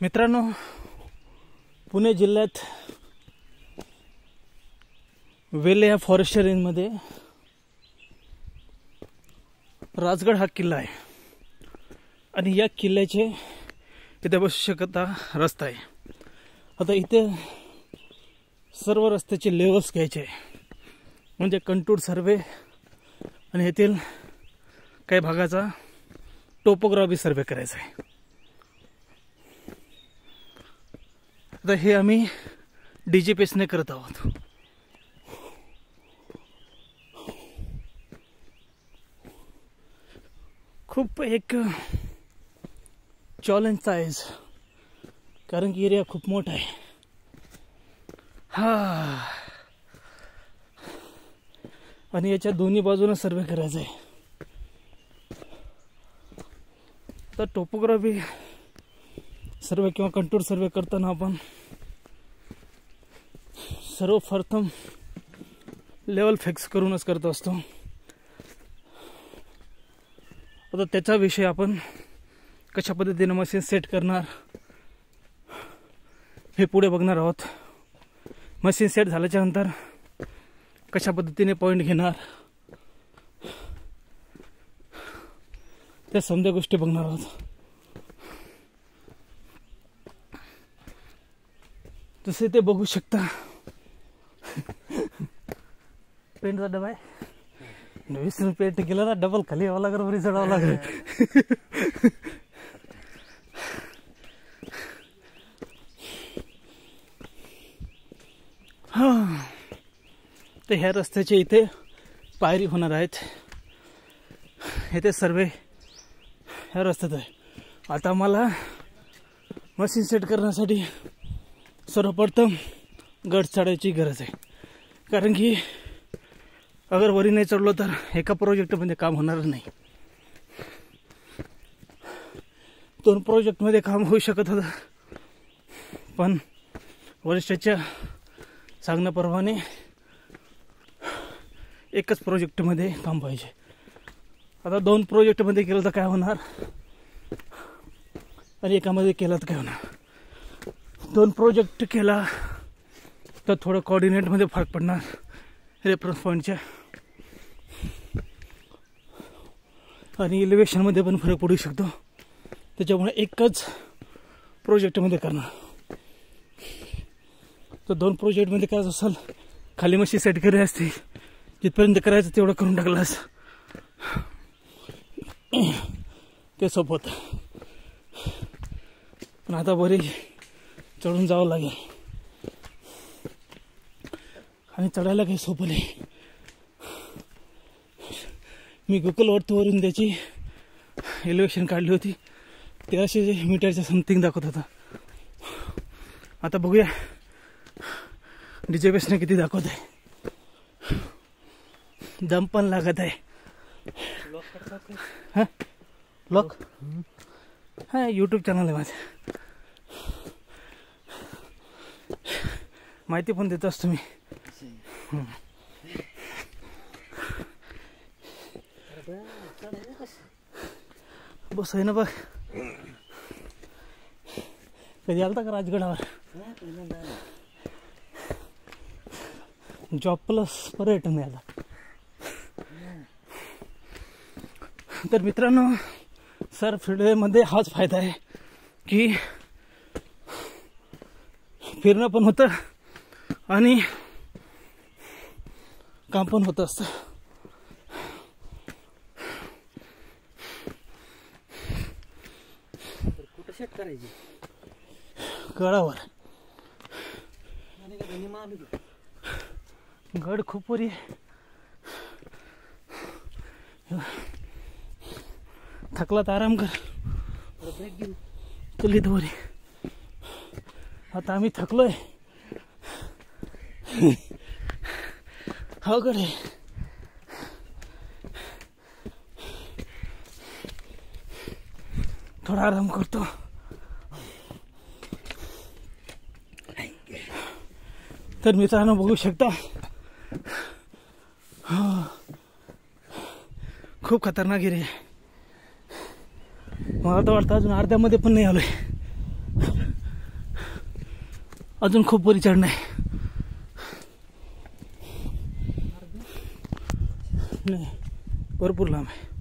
मित्रांनो, पुणे जिल्ह्यात वेले या फॉरेस्ट रेंजमध्ये राजगड हा किल्ला आहे आणि या किल्ल्याचे इथे बसू शकता रस्ता आहे. आता इथे सर्व रस्त्याचे लेवल्स घ्यायचे म्हणजे कंटूर सर्वे आणि येथील काही भागाचा टोपोग्राफी सर्वे करायचा आहे. आता हे आम्ही DGPSने करत आहोत. खूप एक चॅलेंजचा आहे कारण की एरिया खूप मोठा आहे. आणि याच्या दोन्ही बाजूने सर्वे करायचा आहे. तर टोपोग्राफी सर्वे किंवा कंटूर सर्वे करताना आपण सर्वप्रथम लेवल फिक्स करूनच करत असतो. आता त्याचा विषय आपण कशा पद्धतीने मशीन सेट करणार हे पुढे बघणार आहोत. मशीन सेट झाल्याच्या नंतर कशा पद्धतीने पॉइंट घेणार त्या समजा गोष्टी बघणार आहोत. जसे ते बघू शकता पेंटचा डबा आहे. 20 रुपये पेंट केला ना डबल खाली यावं लागेल वरी चढावं लागेल. तर ह्या रस्त्याचे इथे पायरी होणार आहेत. इथे सर्वे ह्या रस्त्यात आहे. आता मला मशीन सेट करण्यासाठी सर्वप्रथम गड चढायची गरज आहे कारण की अगर वरी नाही चढलो तर एका प्रोजेक्टमध्ये काम होणार नाही. 2 प्रोजेक्टमध्ये काम होऊ शकत होतं पण वरिष्ठाच्या सांगण्याप्रमाणे एकच प्रोजेक्टमध्ये काम पाहिजे. आता 2 प्रोजेक्टमध्ये केलं तर काय होणार आणि एकामध्ये केलं तर काय होणार. 2 प्रोजेक्ट केला तर थोडं कोऑर्डिनेटमध्ये फरक पडणार रेफरन्स पॉईंटच्या आणि इलिव्हेशनमध्ये पण फरक पडू शकतो. त्याच्यामुळे एकच प्रोजेक्टमध्ये करणार. तर 2 प्रोजेक्टमध्ये करायचं असेल खाली मशीन सेट करायची असते जिथपर्यंत करायचं तेवढं करून टाकलास ते सोपं होतं. पण आता बरी चढून जावं लागेल आणि चढायला काही सोपं नाही. मी गुगल वरून त्याची एलिव्हेशन काढली होती. 1300 मीटरच्या समथिंग दाखवत होता. आता बघूया DGPSने किती दाखवत आहे. दम पण लागत आहे. ब्लॉग हा यूट्यूब चॅनल आहे माझं. माहिती पण देत असतो मी. बस आहे ना बघ. कधी आलता का राजगडावर? जॉब प्लस पर्यटन याला. तर मित्रांनो, सर फिरण्यामध्ये हाच फायदा आहे की फिरणं पण होतं आणि काम पण होत असतं. कुठं सेट करायची? गडावर. गड खूप वरी थकला तर आराम कर. चल इथं वरी. आता आम्ही थकलोय. अवघड आहे. थोडा आराम करतो. तर मित्रांनो बघू शकता खूप खतरनाक एरिया आहे. मला तर वाटतं अजून अर्ध्यामध्ये पण नाही आलोय. अजून खूप वरी चढणं आहे. नाही, भरपूर लांब आहे.